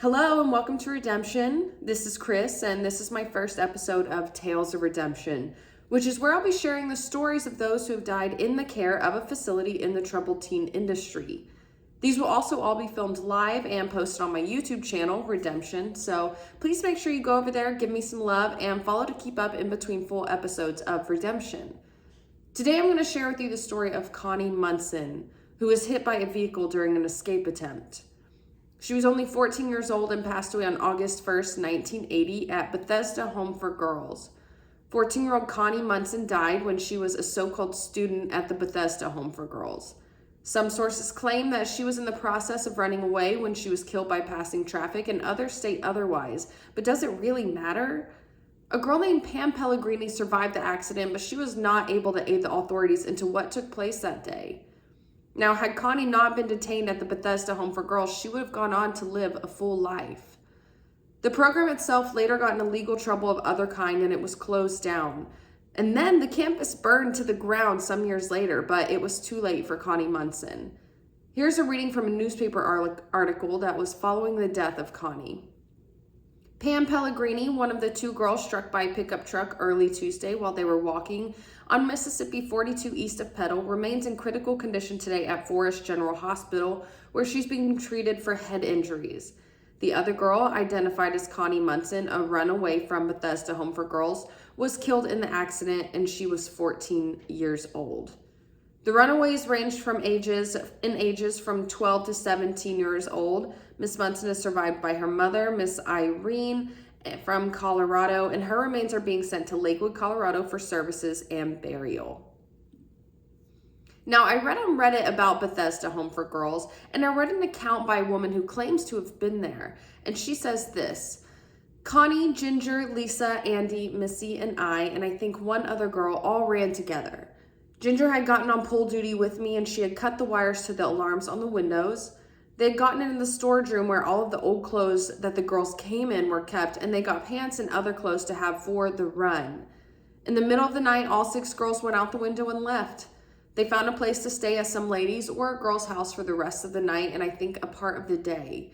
Hello and welcome to Redemption. This is Chris and this is my first episode of Tales of Redemption, which is where I'll be sharing the stories of those who have died in the care of a facility in the troubled teen industry. These will also all be filmed live and posted on my YouTube channel, Redemption, so please make sure you go over there, give me some love, and follow to keep up in between full episodes of Redemption. Today I'm going to share with you the story of Connie Munson, who was hit by a vehicle during an escape attempt. She was only 14 years old and passed away on August 1st, 1980 at Bethesda Home for Girls. 14-year-old Connie Munson died when she was a so-called student at the Bethesda Home for Girls. Some sources claim that she was in the process of running away when she was killed by passing traffic, and others state otherwise. But does it really matter? A girl named Pam Pellegrini survived the accident, but she was not able to aid the authorities into what took place that day. Now, had Connie not been detained at the Bethesda Home for Girls, she would have gone on to live a full life. The program itself later got into legal trouble of other kind and it was closed down. And then the campus burned to the ground some years later, but it was too late for Connie Munson. Here's a reading from a newspaper article that was following the death of Connie. Pam Pellegrini, one of the two girls struck by a pickup truck early Tuesday while they were walking on Mississippi 42 east of Petal, remains in critical condition today at Forest General Hospital, where she's being treated for head injuries. The other girl, identified as Connie Munson, a runaway from Bethesda Home for Girls, was killed in the accident and she was 14 years old. The runaways ranged in ages from 12 to 17 years old. Miss Munson is survived by her mother, Miss Irene, from Colorado, and her remains are being sent to Lakewood, Colorado for services and burial. Now, I read on Reddit about Bethesda Home for Girls, and I read an account by a woman who claims to have been there, and she says this: Connie, Ginger, Lisa, Andy, Missy, and I think one other girl all ran together. Ginger had gotten on pull duty with me and she had cut the wires to the alarms on the windows. They had gotten in the storage room where all of the old clothes that the girls came in were kept, and they got pants and other clothes to have for the run. In the middle of the night, all 6 girls went out the window and left. They found a place to stay at some ladies' or a girl's house for the rest of the night and I think a part of the day.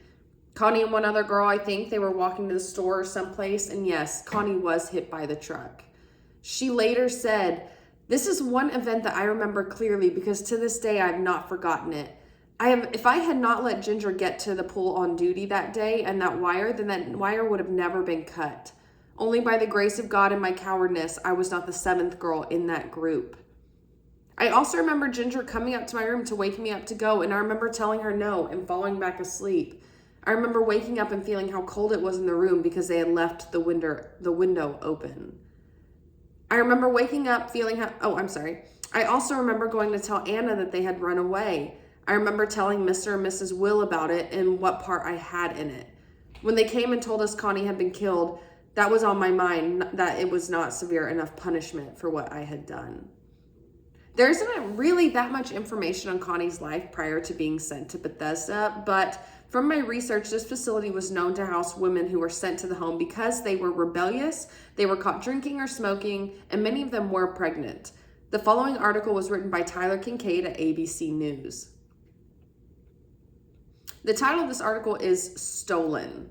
Connie and one other girl, I think they were walking to the store or someplace, and yes, Connie was hit by the truck. She later said, "This is one event that I remember clearly because to this day I have not forgotten it. If I had not let Ginger get to the pool on duty that day and that wire, then that wire would have never been cut. Only by the grace of God and my cowardness, I was not the 7th girl in that group." I also remember Ginger coming up to my room to wake me up to go, and I remember telling her no and falling back asleep. I remember waking up and feeling how cold it was in the room because they had left the window open. I remember waking up feeling I also remember going to tell Anna that they had run away. I remember telling Mr. and Mrs. Will about it and what part I had in it. When they came and told us Connie had been killed, that was on my mind, that it was not severe enough punishment for what I had done. There isn't really that much information on Connie's life prior to being sent to Bethesda, but from my research, this facility was known to house women who were sent to the home because they were rebellious, they were caught drinking or smoking, and many of them were pregnant. The following article was written by Tyler Kincaid at ABC News. The title of this article is Stolen.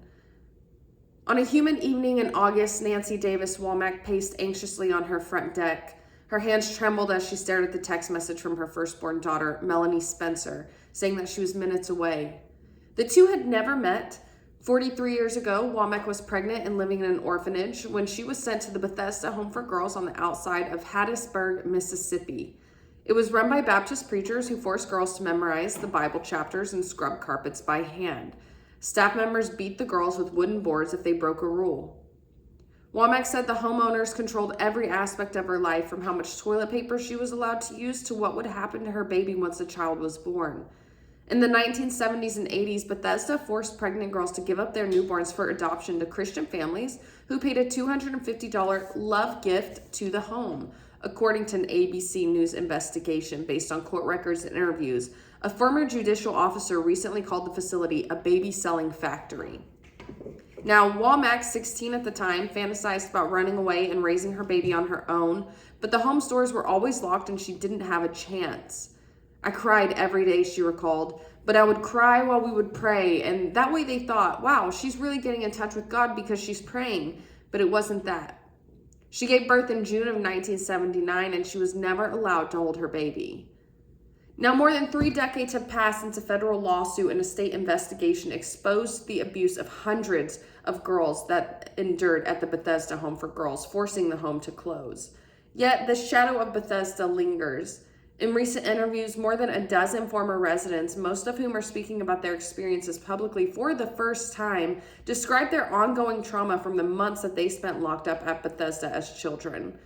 On a humid evening in August, Nancy Davis Womack paced anxiously on her front deck. Her hands trembled as she stared at the text message from her firstborn daughter, Melanie Spencer, saying that she was minutes away. The two had never met. 43 years ago, Womack was pregnant and living in an orphanage when she was sent to the Bethesda Home for Girls on the outside of Hattiesburg, Mississippi. It was run by Baptist preachers who forced girls to memorize the Bible chapters and scrub carpets by hand. Staff members beat the girls with wooden boards if they broke a rule. Womack said the homeowners controlled every aspect of her life, from how much toilet paper she was allowed to use to what would happen to her baby once the child was born. In the 1970s and 80s, Bethesda forced pregnant girls to give up their newborns for adoption to Christian families who paid a $250 love gift to the home. According to an ABC News investigation based on court records and interviews, a former judicial officer recently called the facility a baby-selling factory. Now, Womack, 16 at the time, fantasized about running away and raising her baby on her own, but the home's doors were always locked and she didn't have a chance. I cried every day, she recalled. But I would cry while we would pray, and that way they thought, wow, she's really getting in touch with God because she's praying. But it wasn't that. She gave birth in June of 1979, and she was never allowed to hold her baby. Now, more than 3 decades have passed since a federal lawsuit and a state investigation exposed the abuse of hundreds of girls that endured at the Bethesda home for girls, forcing the home to close. Yet, the shadow of Bethesda lingers. In recent interviews, more than a dozen former residents, most of whom are speaking about their experiences publicly for the first time, describe their ongoing trauma from the months that they spent locked up at Bethesda as children.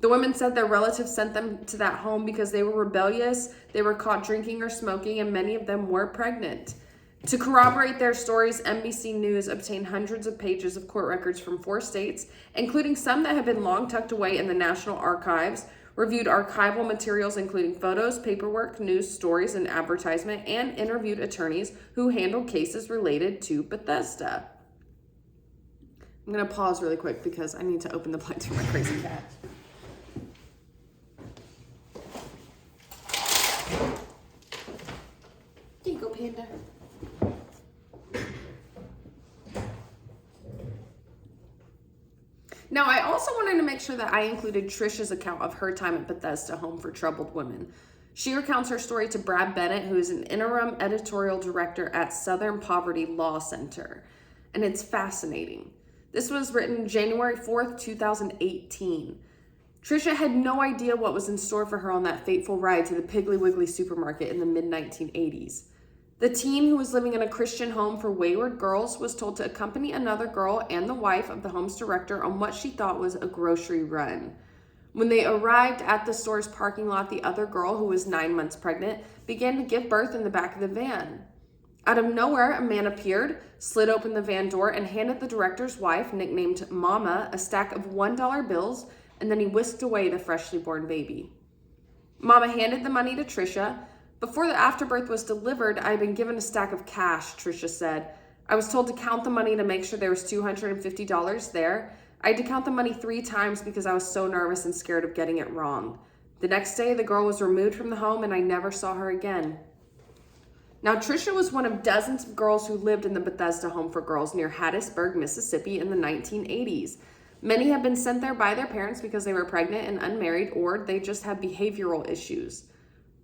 The women said their relatives sent them to that home because they were rebellious, they were caught drinking or smoking, and many of them were pregnant. To corroborate their stories, NBC News obtained hundreds of pages of court records from 4 states, including some that had been long tucked away in the National Archives, reviewed archival materials including photos, paperwork, news stories, and advertisement, and interviewed attorneys who handled cases related to Bethesda. I'm going to pause really quick because I need to open the blinds for my crazy cat. There you go, Panda. Now, I also wanted to make sure that I included Trisha's account of her time at Bethesda Home for Troubled Women. She recounts her story to Brad Bennett, who is an interim editorial director at Southern Poverty Law Center. And it's fascinating. This was written January 4th, 2018. Trisha had no idea what was in store for her on that fateful ride to the Piggly Wiggly supermarket in the mid-1980s. The teen, who was living in a Christian home for wayward girls, was told to accompany another girl and the wife of the home's director on what she thought was a grocery run. When they arrived at the store's parking lot, the other girl, who was 9 months pregnant, began to give birth in the back of the van. Out of nowhere, a man appeared, slid open the van door, and handed the director's wife, nicknamed Mama, a stack of $1 bills, and then he whisked away the freshly born baby. Mama handed the money to Trisha. Before the afterbirth was delivered, I had been given a stack of cash, Trisha said. I was told to count the money to make sure there was $250 there. I had to count the money 3 times because I was so nervous and scared of getting it wrong. The next day, the girl was removed from the home and I never saw her again. Now, Trisha was one of dozens of girls who lived in the Bethesda Home for Girls near Hattiesburg, Mississippi in the 1980s. Many had been sent there by their parents because they were pregnant and unmarried, or they just had behavioral issues.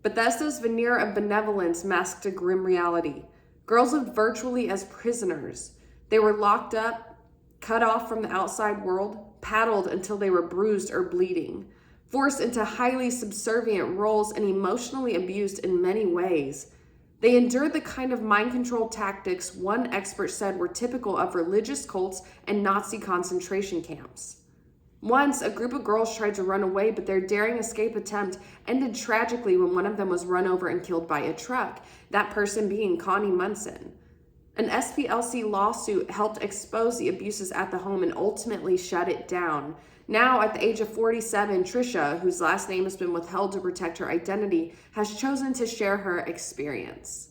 Bethesda's veneer of benevolence masked a grim reality. Girls lived virtually as prisoners. They were locked up, cut off from the outside world, paddled until they were bruised or bleeding, forced into highly subservient roles, and emotionally abused in many ways. They endured the kind of mind control tactics one expert said were typical of religious cults and Nazi concentration camps. Once, a group of girls tried to run away, but their daring escape attempt ended tragically when one of them was run over and killed by a truck, that person being Connie Munson. An SPLC lawsuit helped expose the abuses at the home and ultimately shut it down. Now, at the age of 47, Trisha, whose last name has been withheld to protect her identity, has chosen to share her experience.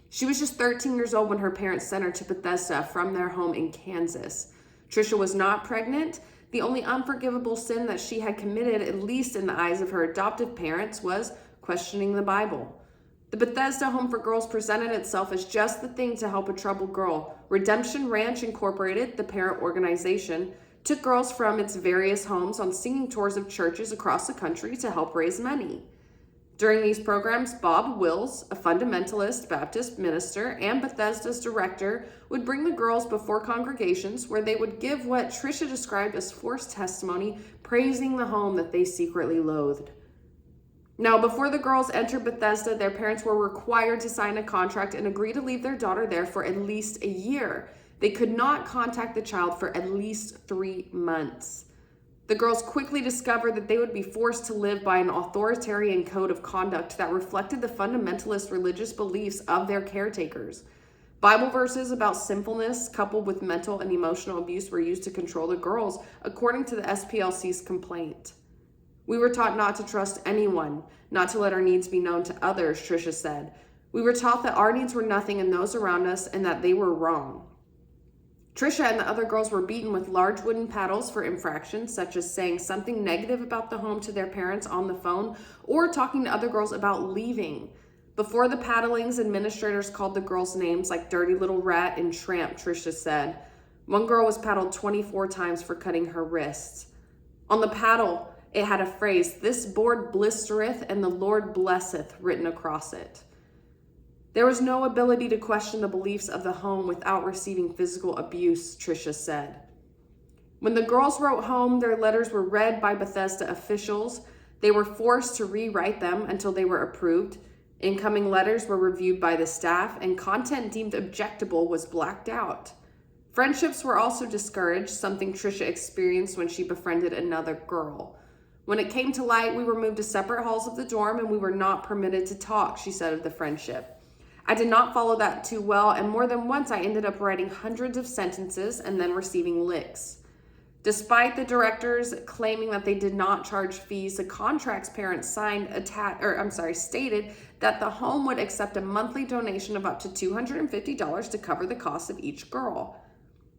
She was just 13 years old when her parents sent her to Bethesda from their home in Kansas. Trisha was not pregnant. The only unforgivable sin that she had committed, at least in the eyes of her adoptive parents, was questioning the Bible. The Bethesda Home for Girls presented itself as just the thing to help a troubled girl. Redemption Ranch Incorporated, the parent organization, took girls from its various homes on singing tours of churches across the country to help raise money. During these programs, Bob Wills, a fundamentalist Baptist minister and Bethesda's director, would bring the girls before congregations where they would give what Trisha described as forced testimony, praising the home that they secretly loathed. Now, before the girls entered Bethesda, their parents were required to sign a contract and agree to leave their daughter there for at least a year. They could not contact the child for at least 3 months. The girls quickly discovered that they would be forced to live by an authoritarian code of conduct that reflected the fundamentalist religious beliefs of their caretakers. Bible verses about sinfulness coupled with mental and emotional abuse were used to control the girls, according to the SPLC's complaint. We were taught not to trust anyone, not to let our needs be known to others, Trisha said. We were taught that our needs were nothing in those around us and that they were wrong. Trisha and the other girls were beaten with large wooden paddles for infractions, such as saying something negative about the home to their parents on the phone or talking to other girls about leaving. Before the paddlings, administrators called the girls names like Dirty Little Rat and Tramp, Trisha said. One girl was paddled 24 times for cutting her wrists. On the paddle, it had a phrase, "This board blistereth and the Lord blesseth," written across it. There was no ability to question the beliefs of the home without receiving physical abuse, Trisha said. When the girls wrote home, their letters were read by Bethesda officials. They were forced to rewrite them until they were approved. Incoming letters were reviewed by the staff, and content deemed objectable was blacked out. Friendships were also discouraged, something Trisha experienced when she befriended another girl. When it came to light, we were moved to separate halls of the dorm and we were not permitted to talk, she said of the friendship. I did not follow that too well, and more than once I ended up writing hundreds of sentences and then receiving licks. Despite the directors claiming that they did not charge fees, the contract's parents stated that the home would accept a monthly donation of up to $250 to cover the cost of each girl.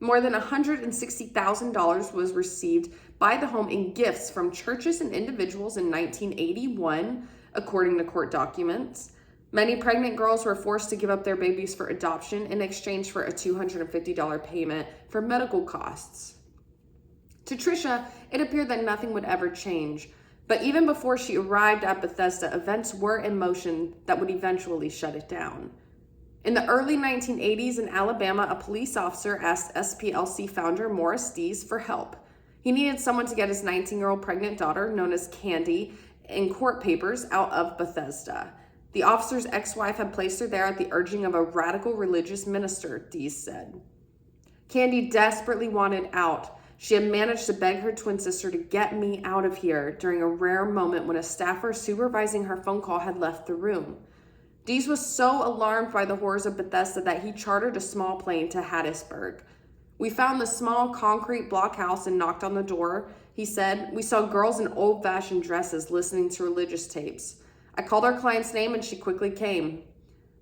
More than $160,000 was received by the home in gifts from churches and individuals in 1981, according to court documents. Many pregnant girls were forced to give up their babies for adoption in exchange for a $250 payment for medical costs. To Trisha, it appeared that nothing would ever change. But even before she arrived at Bethesda, events were in motion that would eventually shut it down. In the early 1980s in Alabama, a police officer asked SPLC founder Morris Dees for help. He needed someone to get his 19-year-old pregnant daughter, known as Candy, in court papers out of Bethesda. The officer's ex-wife had placed her there at the urging of a radical religious minister, Dees said. Candy desperately wanted out. She had managed to beg her twin sister to get me out of here during a rare moment when a staffer supervising her phone call had left the room. Dees was so alarmed by the horrors of Bethesda that he chartered a small plane to Hattiesburg. We found the small concrete block house and knocked on the door. He said, "We saw girls in old-fashioned dresses listening to religious tapes. I called our client's name and she quickly came.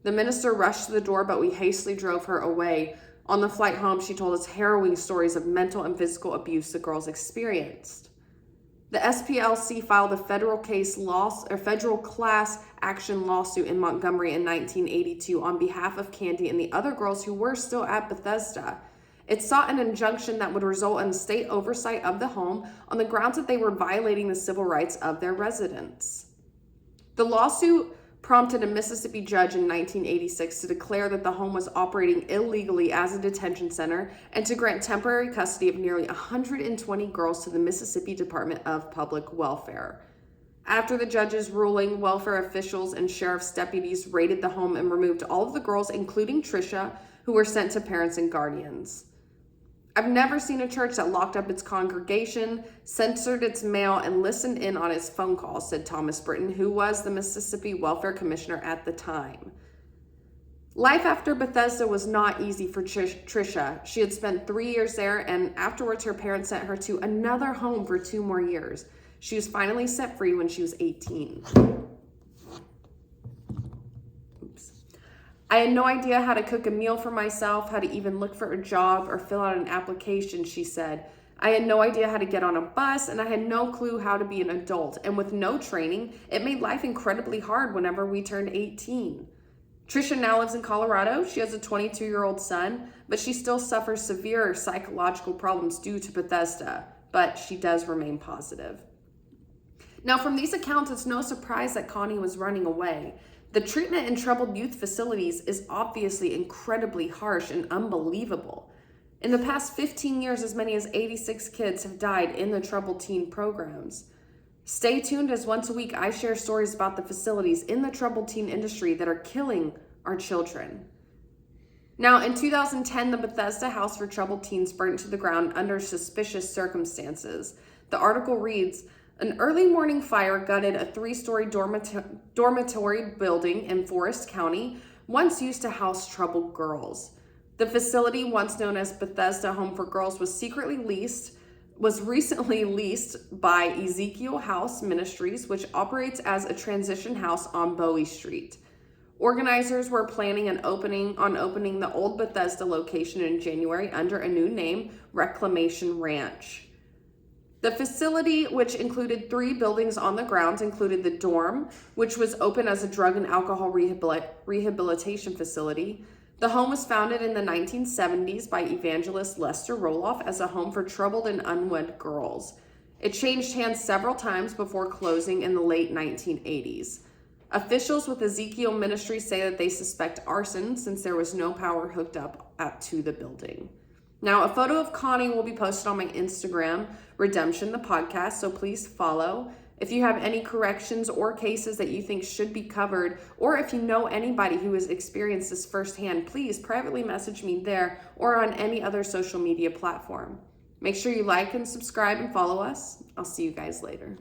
The minister rushed to the door, but we hastily drove her away. On the flight home, she told us harrowing stories of mental and physical abuse the girls experienced." The SPLC filed a federal class action lawsuit in Montgomery in 1982 on behalf of Candy and the other girls who were still at Bethesda. It sought an injunction that would result in state oversight of the home on the grounds that they were violating the civil rights of their residents. The lawsuit prompted a Mississippi judge in 1986 to declare that the home was operating illegally as a detention center and to grant temporary custody of nearly 120 girls to the Mississippi Department of Public Welfare. After the judge's ruling, welfare officials and sheriff's deputies raided the home and removed all of the girls, including Trisha, who were sent to parents and guardians. I've never seen a church that locked up its congregation, censored its mail, and listened in on its phone calls, said Thomas Britton, who was the Mississippi Welfare Commissioner at the time. Life after Bethesda was not easy for Trisha. She had spent 3 years there, and afterwards her parents sent her to another home for 2 more years. She was finally set free when she was 18. I had no idea how to cook a meal for myself, how to even look for a job or fill out an application, she said. I had no idea how to get on a bus, and I had no clue how to be an adult. And with no training, it made life incredibly hard whenever we turned 18. Trisha now lives in Colorado. She has a 22-year-old son, but she still suffers severe psychological problems due to Bethesda, but she does remain positive. Now, from these accounts, it's no surprise that Connie was running away. The treatment in troubled youth facilities is obviously incredibly harsh and unbelievable. In the past 15 years, as many as 86 kids have died in the troubled teen programs. Stay tuned, as once a week I share stories about the facilities in the troubled teen industry that are killing our children. Now, in 2010, the Bethesda House for Troubled Teens burned to the ground under suspicious circumstances. The article reads, "An early morning fire gutted a 3-story dormitory building in Forest County, once used to house troubled girls. The facility, once known as Bethesda Home for Girls, was recently leased by Ezekiel House Ministries, which operates as a transition house on Bowie Street. Organizers were planning on opening the old Bethesda location in January under a new name, Reclamation Ranch. The facility, which included 3 buildings on the grounds, included the dorm, which was open as a drug and alcohol rehabilitation facility. The home was founded in the 1970s by evangelist Lester Roloff as a home for troubled and unwed girls. It changed hands several times before closing in the late 1980s. Officials with Ezekiel Ministry say that they suspect arson since there was no power hooked up to the building. Now, a photo of Connie will be posted on my Instagram, Redemption the Podcast, so please follow. If you have any corrections or cases that you think should be covered, or if you know anybody who has experienced this firsthand, please privately message me there or on any other social media platform. Make sure you like and subscribe and follow us. I'll see you guys later.